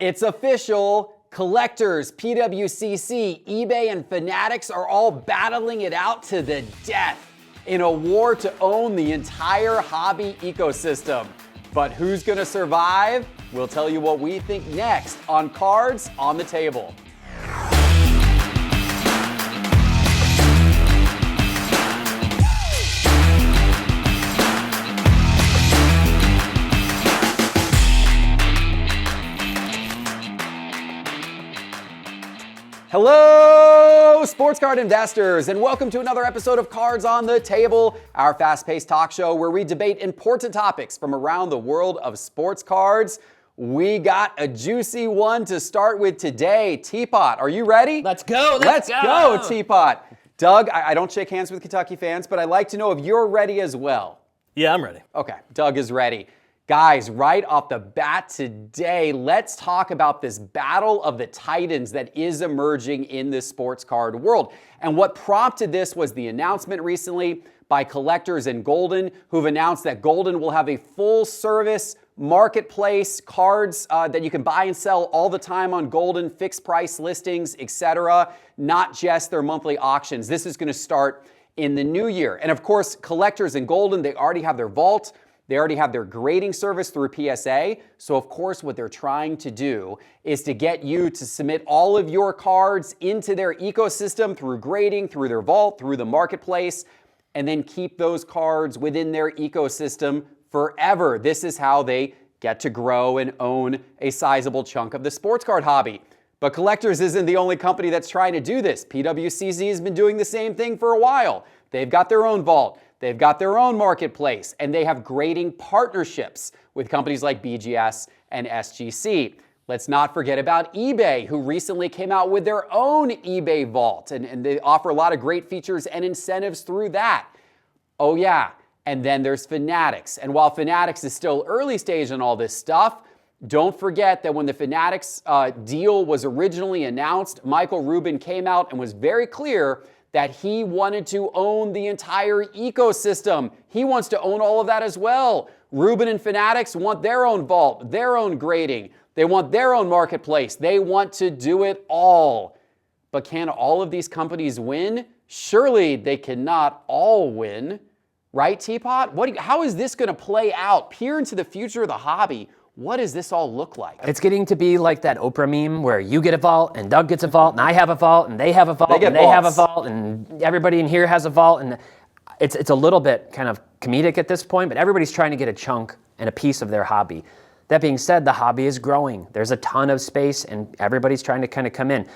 It's official. Collectors, PWCC, eBay, and Fanatics are all battling it out to the death in a war to own the entire hobby ecosystem. But who's gonna survive? We'll tell you what we think next on Cards on the Table. Hello, sports card investors, and welcome to another episode of Cards on the Table, our fast-paced talk show where we debate important topics from around the world of sports cards. We got a juicy one to start with today. Teapot, are you ready? Let's go. Let's go, Teapot. Doug, I don't shake hands with Kentucky fans, but I'd like to know if you're ready as well. Yeah, I'm ready. Okay, Doug is ready. Guys, right off the bat today, let's talk about this battle of the titans that is emerging in the sports card world. And what prompted this was the announcement recently by Collectors and Golden, who've announced that Golden will have a full-service marketplace, cards that you can buy and sell all the time on Golden, fixed price listings, etc., not just their monthly auctions. This is going to start in the new year. And of course, Collectors and Golden, they already have their vault. They already have their grading service through PSA. So of course, what they're trying to do is to get you to submit all of your cards into their ecosystem through grading, through their vault, through the marketplace, and then keep those cards within their ecosystem forever. This is how they get to grow and own a sizable chunk of the sports card hobby. But Collectors isn't the only company that's trying to do this. PWCC has been doing the same thing for a while. They've got their own vault. They've got their own marketplace, and they have grading partnerships with companies like BGS and SGC. Let's not forget about eBay, who recently came out with their own eBay vault, and they offer a lot of great features and incentives through that. Oh yeah, and then there's Fanatics. And while Fanatics is still early stage on all this stuff, don't forget that when the Fanatics deal was originally announced, Michael Rubin came out and was very clear that he wanted to own the entire ecosystem. He wants to own all of that as well. Rubin and Fanatics want their own vault, their own grading. They want their own marketplace. They want to do it all. But can all of these companies win? Surely they cannot all win. Right, Teapot? How is this going to play out? Peer into the future of the hobby. What does this all look like? It's getting to be like that Oprah meme where you get a vault and Doug gets a vault and I have a vault and they have a vault and they have a vault and everybody in here has a vault. And it's a little bit kind of comedic at this point, but everybody's trying to get a chunk and a piece of their hobby. That being said, the hobby is growing. There's a ton of space and everybody's trying to kind of come in.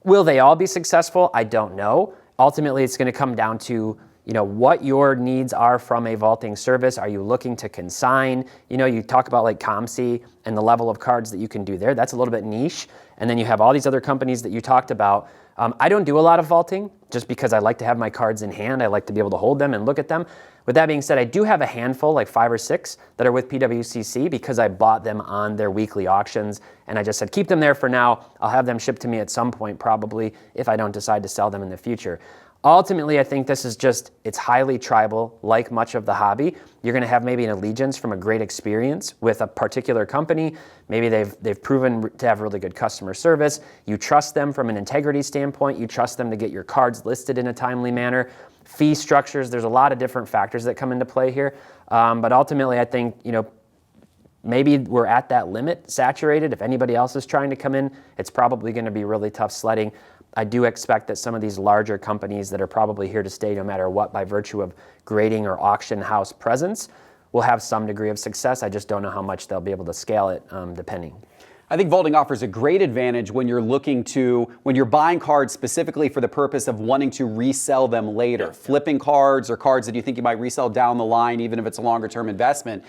Will they all be successful? I don't know. Ultimately, it's going to come down to what your needs are from a vaulting service. Are you looking to consign? You talk about like ComC and the level of cards that you can do there. That's a little bit niche. And then you have all these other companies that you talked about. I don't do a lot of vaulting just because I like to have my cards in hand. I like to be able to hold them and look at them. With that being said, I do have a handful, like 5 or 6, that are with PWCC because I bought them on their weekly auctions. And I just said, keep them there for now. I'll have them shipped to me at some point probably if I don't decide to sell them in the future. Ultimately, I think this is it's highly tribal, like much of the hobby. You're going to have maybe an allegiance from a great experience with a particular company. Maybe they've proven to have really good customer service. You trust them from an integrity standpoint. You trust them to get your cards listed in a timely manner. Fee structures, there's a lot of different factors that come into play here. But ultimately, I think, maybe we're at that limit, saturated. If anybody else is trying to come in, it's probably going to be really tough sledding. I do expect that some of these larger companies that are probably here to stay no matter what by virtue of grading or auction house presence will have some degree of success. I just don't know how much they'll be able to scale it depending. I think vaulting offers a great advantage when you're buying cards specifically for the purpose of wanting to resell them later. Yeah. Flipping cards or cards that you think you might resell down the line, even if it's a longer term investment.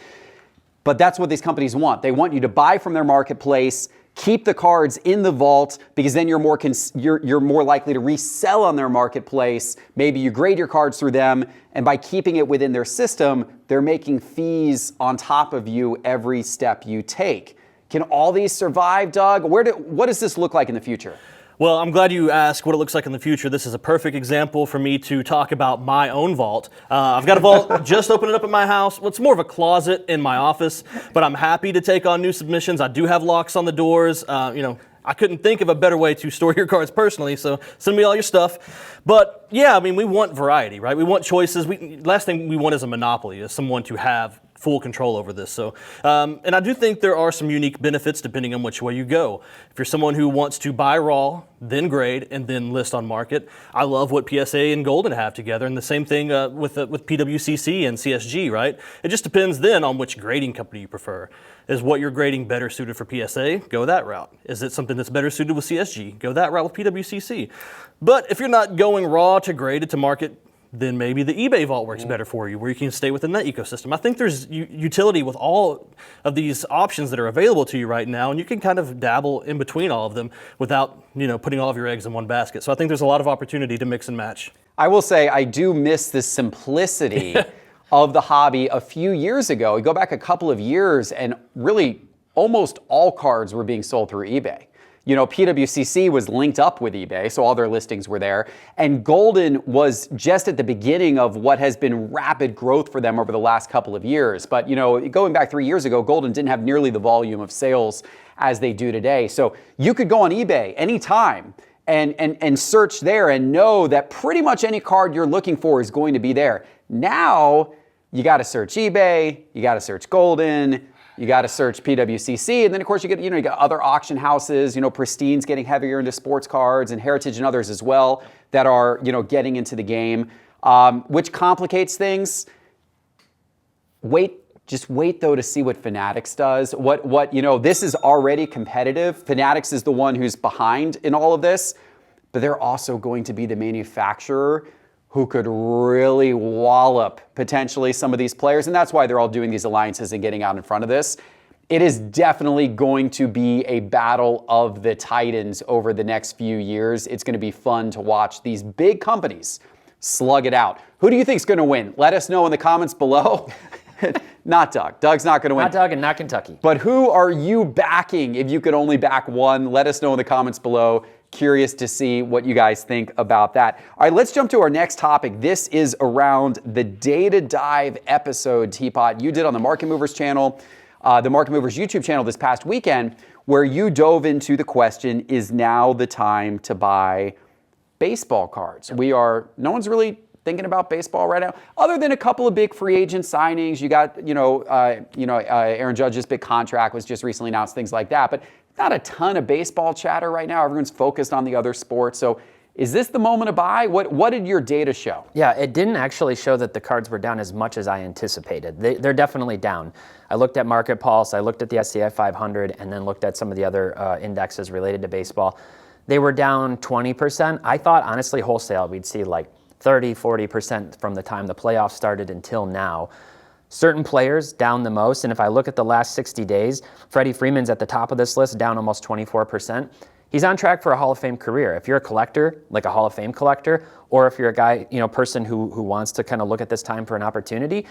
But that's what these companies want. They want you to buy from their marketplace, keep the cards in the vault, because then you're more likely to resell on their marketplace. Maybe you grade your cards through them, and by keeping it within their system, they're making fees on top of you every step you take. Can all these survive, Doug? What does this look like in the future? Well, I'm glad you asked what it looks like in the future. This is a perfect example for me to talk about my own vault. I've got a vault, just opened it up at my house. Well, it's more of a closet in my office, but I'm happy to take on new submissions. I do have locks on the doors. I couldn't think of a better way to store your cards personally, so send me all your stuff. But yeah, I mean, we want variety, right? We want choices. Last thing we want is a monopoly, is someone to have full control over this. So, and I do think there are some unique benefits depending on which way you go. If you're someone who wants to buy raw, then grade, and then list on market, I love what PSA and Golden have together, and the same thing with PWCC and CSG, right? It just depends then on which grading company you prefer. Is what you're grading better suited for PSA? Go that route. Is it something that's better suited with CSG? Go that route with PWCC. But if you're not going raw to graded to market, then maybe the eBay vault works better for you, where you can stay within that ecosystem. I think there's utility with all of these options that are available to you right now, and you can kind of dabble in between all of them without, putting all of your eggs in one basket. So I think there's a lot of opportunity to mix and match. I will say I do miss the simplicity of the hobby a few years ago. We go back a couple of years and really almost all cards were being sold through eBay. PWCC was linked up with eBay, so all their listings were there. And Golden was just at the beginning of what has been rapid growth for them over the last couple of years. But, going back 3 years ago, Golden didn't have nearly the volume of sales as they do today. So you could go on eBay anytime and search there and know that pretty much any card you're looking for is going to be there. Now, you got to search eBay, you got to search Golden, you got to search PWCC, and then of course you got other auction houses. Pristine's getting heavier into sports cards, and Heritage and others as well that are getting into the game, which complicates things. Just wait though to see what Fanatics does. This is already competitive. Fanatics is the one who's behind in all of this, but they're also going to be the manufacturer who could really wallop potentially some of these players. And that's why they're all doing these alliances and getting out in front of this. It is definitely going to be a battle of the titans over the next few years. It's going to be fun to watch these big companies slug it out. Who do you think is going to win? Let us know in the comments below. Not Doug. Doug's not going to win. Not Doug and not Kentucky. But who are you backing if you could only back one? Let us know in the comments below. Curious to see what you guys think about that. All right, let's jump to our next topic. This is around the Data Dive episode, Teapot, you did on the Market Movers channel, the Market Movers YouTube channel this past weekend, where you dove into the question, is now the time to buy baseball cards? No one's really thinking about baseball right now, other than a couple of big free agent signings. You got, Aaron Judge's big contract was just recently announced, things like that. But not a ton of baseball chatter right now. Everyone's focused on the other sports. So is this the moment to buy? What did your data show? Yeah, it didn't actually show that the cards were down as much as I anticipated. They're definitely down. I looked at Market Pulse, I looked at the SCI 500, and then looked at some of the other indexes related to baseball. They were down 20%. I thought, honestly, wholesale, we'd see like 30, 40% from the time the playoffs started until now. Certain players down the most, and if I look at the last 60 days, Freddie Freeman's at the top of this list, down almost 24%. He's on track for a Hall of Fame career. If you're a collector, like a Hall of Fame collector, or if you're a guy, person who wants to kind of look at this time for an opportunity,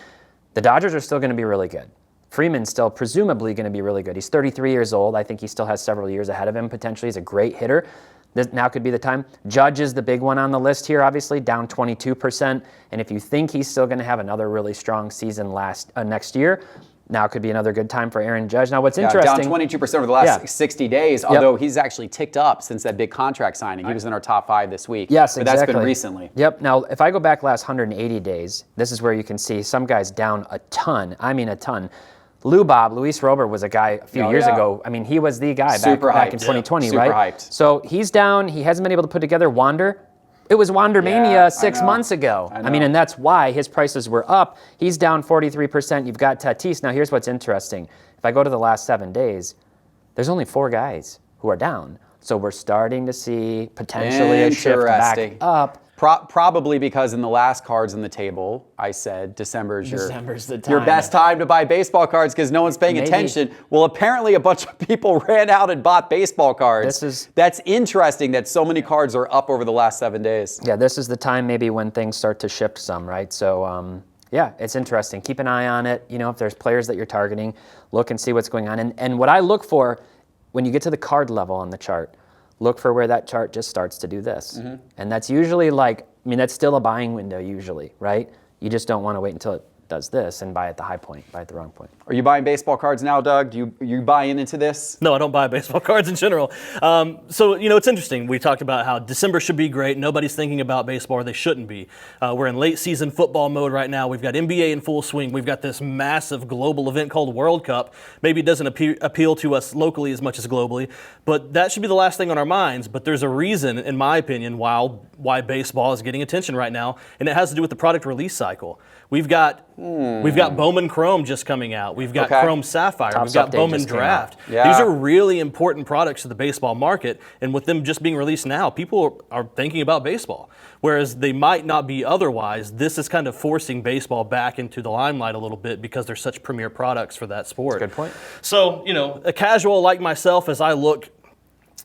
the Dodgers are still going to be really good. Freeman's still presumably going to be really good. He's 33 years old. I think he still has several years ahead of him potentially. He's a great hitter. This now could be the time. Judge is the big one on the list here, obviously, down 22%. And if you think he's still going to have another really strong season next year, now could be another good time for Aaron Judge. Now, what's interesting... Down 22% over the last 60 days, although he's actually ticked up since that big contract signing. He was in our top 5 this week. Yes, but exactly. That's been recently. Yep. Now, if I go back last 180 days, this is where you can see some guys down a ton. I mean a ton. Luis Robert was a guy a few years ago. I mean, he was the guy back in 2020, Super right? Hyped. So he's down. He hasn't been able to put together Wander. It was Wandermania 6 months ago. I mean, and that's why his prices were up. He's down 43%. You've got Tatis. Now, here's what's interesting. If I go to the last 7 days, there's only 4 guys who are down. So we're starting to see potentially a shift back up. Probably because in the last cards on the table, I said December's the time. Your best time to buy baseball cards because no one's paying attention. Well, apparently a bunch of people ran out and bought baseball cards. That's interesting that so many cards are up over the last 7 days. Yeah, this is the time maybe when things start to shift some, right? So, yeah, it's interesting. Keep an eye on it. If there's players that you're targeting, look and see what's going on. And what I look for when you get to the card level on the chart, look for where that chart just starts to do this. And that's usually that's still a buying window usually, right? You just don't want to wait until it does this and buy at the high point, buy at the wrong point. Are you buying baseball cards now, Doug? Do you buy into this? No, I don't buy baseball cards in general. So, it's interesting. We talked about how December should be great. Nobody's thinking about baseball, or they shouldn't be. We're in late season football mode right now. We've got NBA in full swing. We've got this massive global event called World Cup. Maybe it doesn't appeal to us locally as much as globally, but that should be the last thing on our minds. But there's a reason, in my opinion, why baseball is getting attention right now, and it has to do with the product release cycle. We've got Bowman Chrome just coming out. We've got Chrome Sapphire. Top We've got Update Bowman just came Draft. Yeah. These are really important products to the baseball market, and with them just being released now, people are thinking about baseball. Whereas they might not be otherwise. This is kind of forcing baseball back into the limelight a little bit because they're such premier products for that sport. Good point. So, a casual like myself, as I look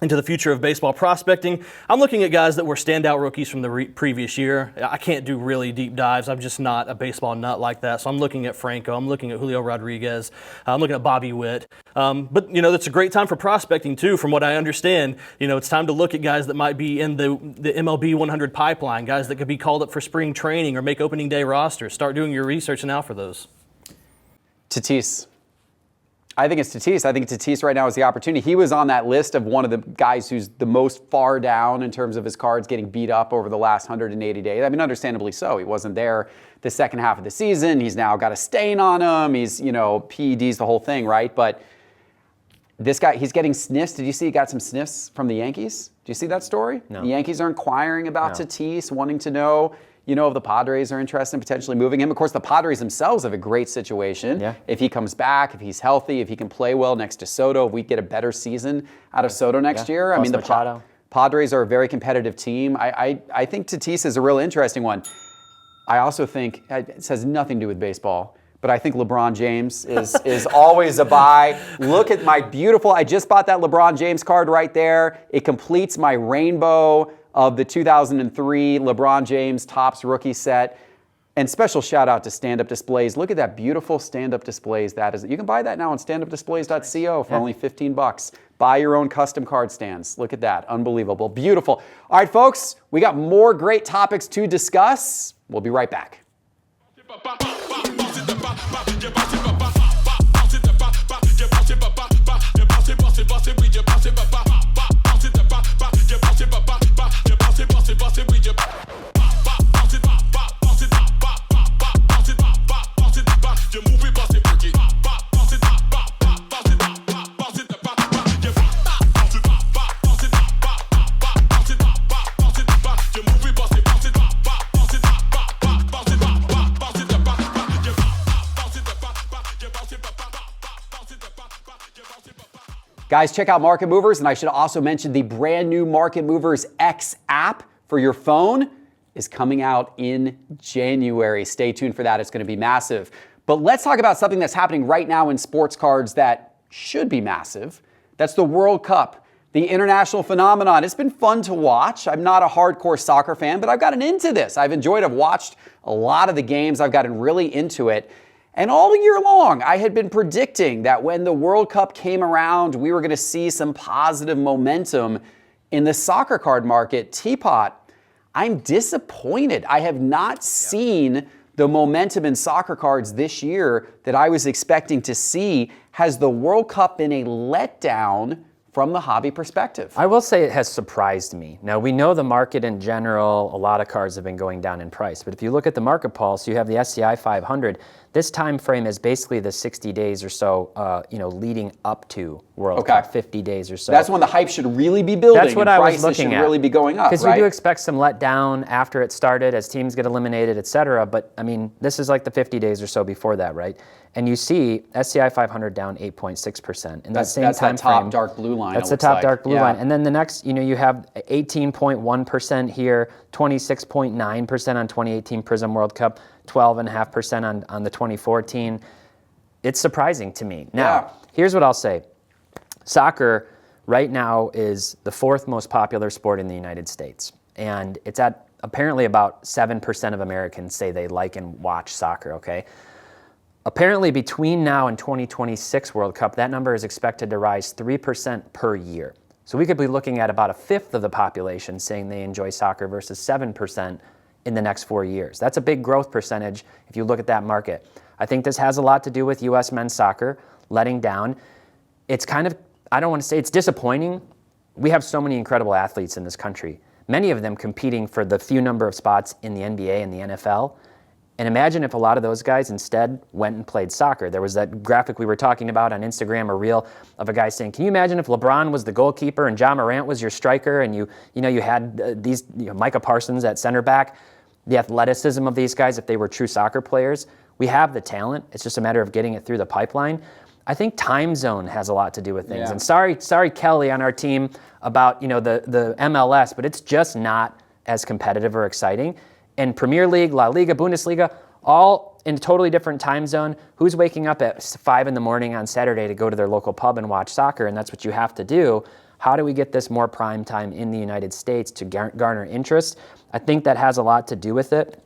into the future of baseball prospecting, I'm looking at guys that were standout rookies from the previous year. I can't do really deep dives. I'm just not a baseball nut like that. So I'm looking at Franco. I'm looking at Julio Rodriguez. I'm looking at Bobby Witt. But, that's a great time for prospecting, too, from what I understand. It's time to look at guys that might be in the MLB 100 pipeline, guys that could be called up for spring training or make opening day rosters. Start doing your research now for those. Tatis. I think it's Tatis. I think Tatis right now is the opportunity. He was on that list of one of the guys who's the most far down in terms of his cards getting beat up over the last 180 days. I mean, understandably so. He wasn't there the second half of the season. He's now got a stain on him. He's, PEDs, the whole thing, right? But this guy, he's getting sniffs. Did you see he got some sniffs from the Yankees? Do you see that story? No. The Yankees are inquiring about Tatis, wanting to know, if the Padres are interested in potentially moving him. Of course, the Padres themselves have a great situation. Yeah. If he comes back, if he's healthy, if he can play well next to Soto, if we get a better season out of Soto next year. I mean, the Padres are a very competitive team. I think Tatis is a real interesting one. I also think, it has nothing to do with baseball, but I think LeBron James is always a buy. Look at my beautiful, I just bought that LeBron James card right there. It completes my rainbow of the 2003 LeBron James Topps rookie set. And special shout out to Stand Up Displays. Look at that beautiful Stand Up Displays. That is, you can buy that now on standupdisplays.co for only $15. Buy your own custom card stands. Look at that, unbelievable, beautiful. All right, folks, we got more great topics to discuss. We'll be right back. Guys, check out Market Movers, and I should also mention the brand new Market Movers X app for your phone is coming out in January. Stay tuned for that. It's going to be massive. But let's talk about something that's happening right now in sports cards that should be massive. That's the World Cup, the international phenomenon. It's been fun to watch. I'm not a hardcore soccer fan, but I've gotten into this. I've watched a lot of the games. I've gotten really into it. And all year long, I had been predicting that when the World Cup came around, we were going to see some positive momentum in the soccer card market. Teapot, I'm disappointed. I have not seen the momentum in soccer cards this year that I was expecting to see. Has the World Cup been a letdown from the hobby perspective? I will say it has surprised me. Now, we know the market in general, a lot of cards have been going down in price. But if you look at the market pulse, you have the SCI 500. This time frame is basically the 60 days or so, leading up to World Cup, 50 days or so. That's when the hype should really be building. That's what I was looking at. Really be going up, because right? you do expect some letdown after it started as teams get eliminated, et cetera. But I mean, this is like the 50 days or so before that, right? And you see SCI 500 down 8.6%. In that same time frame. That's the top dark blue line. That's the top dark blue line. And then the next, you have 18.1% here, 26.9% on 2018 Prism World Cup, 12.5% on the 2014. It's surprising to me. Now, here's what I'll say. Soccer right now is the fourth most popular sport in the United States. And it's at apparently about 7% of Americans say they like and watch soccer, okay? Apparently between now and 2026 World Cup, that number is expected to rise 3% per year. So we could be looking at about a fifth of the population saying they enjoy soccer versus 7% in the next 4 years. That's a big growth percentage if you look at that market. I think this has a lot to do with U.S. men's soccer letting down. It's kind of, I don't want to say it's disappointing. We have so many incredible athletes in this country, many of them competing for the few number of spots in the NBA and the NFL. And imagine if a lot of those guys instead went and played soccer. There was that graphic we were talking about on Instagram, a reel of a guy saying, can you imagine if LeBron was the goalkeeper and John Morant was your striker, and you had these Micah Parsons at center back, the athleticism of these guys if they were true soccer players. We have the talent. It's just a matter of getting it through the pipeline. I think time zone has a lot to do with things. And sorry Kelly on our team about the MLS, but it's just not as competitive or exciting. And Premier League, La Liga, Bundesliga, all in a totally different time zone. Who's waking up at 5 in the morning on Saturday to go to their local pub and watch soccer? And that's what you have to do. How do we get this more prime time in the United States to garner interest? I think that has a lot to do with it.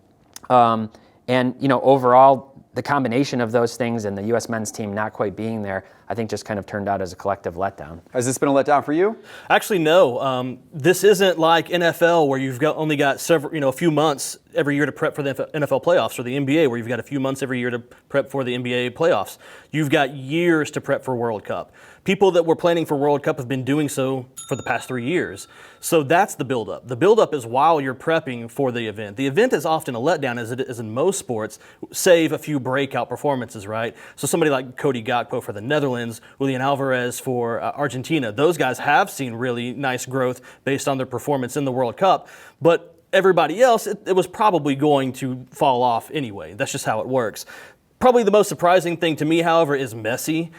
Overall, the combination of those things and the U.S. men's team not quite being there, I think just kind of turned out as a collective letdown. Has this been a letdown for you? Actually, no. This isn't like NFL where you've only got a few months every year to prep for the NFL playoffs, or the NBA where you've got a few months every year to prep for the NBA playoffs. You've got years to prep for World Cup. People that were planning for World Cup have been doing so for the past 3 years. So that's the buildup. The buildup is while you're prepping for the event. The event is often a letdown, as it is in most sports, save a few breakout performances, right? So somebody like Cody Gakpo for the Netherlands, Julian Alvarez for Argentina, those guys have seen really nice growth based on their performance in the World Cup. But everybody else, it was probably going to fall off anyway. That's just how it works. Probably the most surprising thing to me, however, is Messi.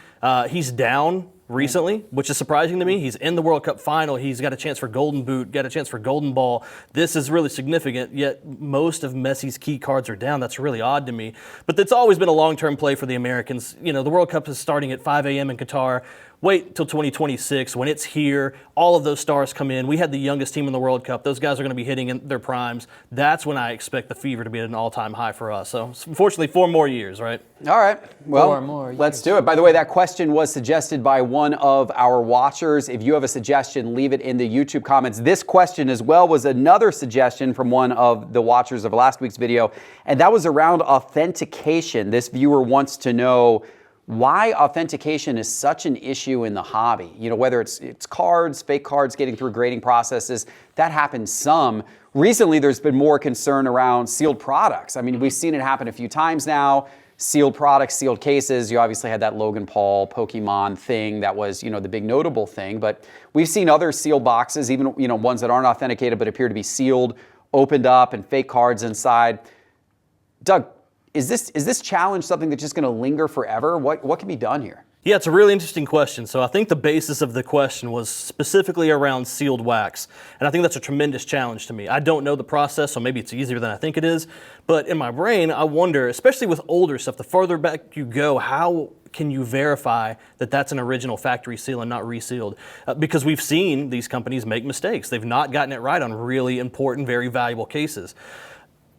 He's down recently, which is surprising to me. He's in the World Cup final. He's got a chance for Golden Boot, got a chance for Golden Ball. This is really significant, yet most of Messi's key cards are down. That's really odd to me. But it's always been a long-term play for the Americans. The World Cup is starting at 5 a.m. in Qatar. Wait till 2026 when it's here. All of those stars come in. We had the youngest team in the World Cup. Those guys are going to be hitting in their primes. That's when I expect the fever to be at an all-time high for us. So, unfortunately, 4 more years, right? All right. Well, 4 more years. Let's do it. By the way, that question was suggested by one of our watchers. If you have a suggestion, leave it in the YouTube comments. This question as well was another suggestion from one of the watchers of last week's video, and that was around authentication. This viewer wants to know why authentication is such an issue in the hobby. Whether it's cards, fake cards getting through grading processes, that happens some. Recently, there's been more concern around sealed products. I mean, we've seen it happen a few times now. Sealed products, sealed cases. You obviously had that Logan Paul Pokemon thing that was, the big notable thing. But we've seen other sealed boxes, even, ones that aren't authenticated but appear to be sealed, opened up, and fake cards inside. Doug, is this challenge something that's just going to linger forever? What can be done here? Yeah, it's a really interesting question. So I think the basis of the question was specifically around sealed wax. And I think that's a tremendous challenge to me. I don't know the process, so maybe it's easier than I think it is. But in my brain, I wonder, especially with older stuff, the farther back you go, how can you verify that that's an original factory seal and not resealed? Because we've seen these companies make mistakes. They've not gotten it right on really important, very valuable cases.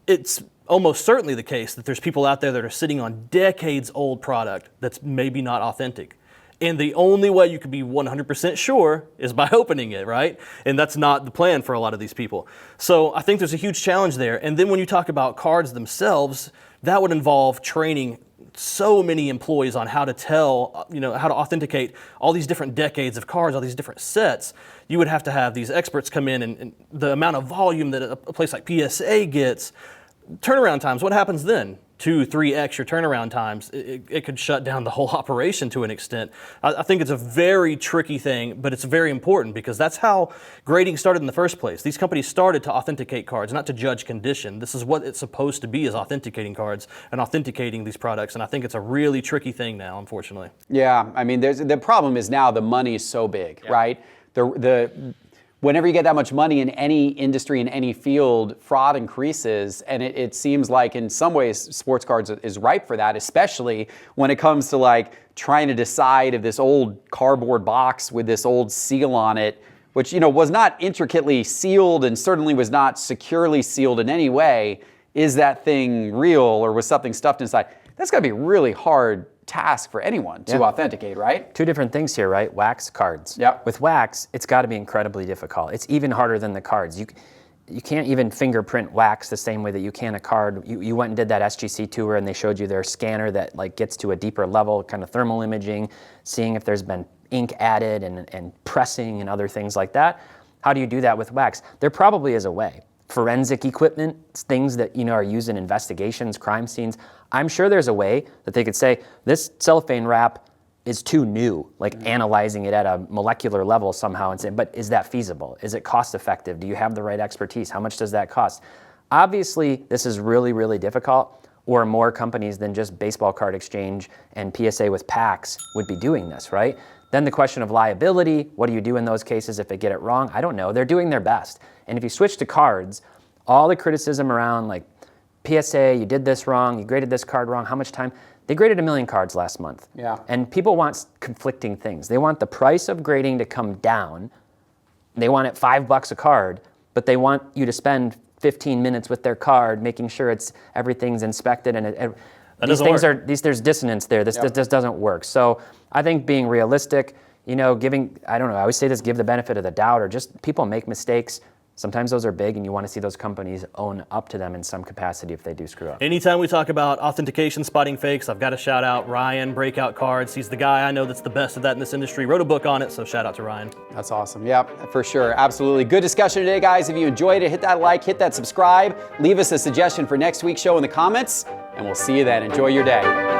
It's almost certainly the case that there's people out there that are sitting on decades-old product that's maybe not authentic. And the only way you can be 100% sure is by opening it, right? And that's not the plan for a lot of these people. So I think there's a huge challenge there. And then when you talk about cards themselves, that would involve training so many employees on how to tell, how to authenticate all these different decades of cards, all these different sets. You would have to have these experts come in, and the amount of volume that a place like PSA gets. Turnaround times, what happens then? 2-3 extra turnaround times. It could shut down the whole operation to an extent. I think it's a very tricky thing, but it's very important because that's how grading started in the first place. These companies started to authenticate cards, not to judge condition. This is what it's supposed to be, is authenticating cards and authenticating these products. And I think it's a really tricky thing now, unfortunately. Yeah, I mean, the problem is now the money is so big, right? Whenever you get that much money in any industry, in any field, fraud increases. And it seems like in some ways sports cards is ripe for that, especially when it comes to trying to decide if this old cardboard box with this old seal on it, which was not intricately sealed and certainly was not securely sealed in any way, is that thing real or was something stuffed inside? That's got to be a really hard task for anyone to authenticate, right? Two different things here, right? Wax, cards. Yep. With wax, it's got to be incredibly difficult. It's even harder than the cards. You can't even fingerprint wax the same way that you can a card. You went and did that SGC tour and they showed you their scanner that like gets to a deeper level, kind of thermal imaging, seeing if there's been ink added and pressing and other things like that. How do you do that with wax? There probably is a way. Forensic equipment, things that are used in investigations, crime scenes. I'm sure there's a way that they could say this cellophane wrap is too new, like analyzing it at a molecular level somehow and saying, but is that feasible? Is it cost effective? Do you have the right expertise? How much does that cost? Obviously, this is really, really difficult, or more companies than just Baseball Card Exchange and PSA with packs would be doing this, right? Then the question of liability, what do you do in those cases if they get it wrong? I don't know. They're doing their best. And if you switch to cards, all the criticism around like PSA, you did this wrong, you graded this card wrong, how much time? They graded 1 million cards last month. Yeah. And people want conflicting things. They want the price of grading to come down. They want it $5 a card, but they want you to spend 15 minutes with their card, making sure everything's inspected and there's dissonance there. This doesn't work. So I think being realistic, I always say this, give the benefit of the doubt, or just people make mistakes. Sometimes those are big and you want to see those companies own up to them in some capacity if they do screw up. Anytime we talk about authentication, spotting fakes, I've got to shout out Ryan, Breakout Cards. He's the guy I know that's the best of that in this industry. Wrote a book on it, so shout out to Ryan. That's awesome. Yeah, for sure. Absolutely. Good discussion today, guys. If you enjoyed it, hit that like, hit that subscribe, leave us a suggestion for next week's show in the comments, and we'll see you then. Enjoy your day.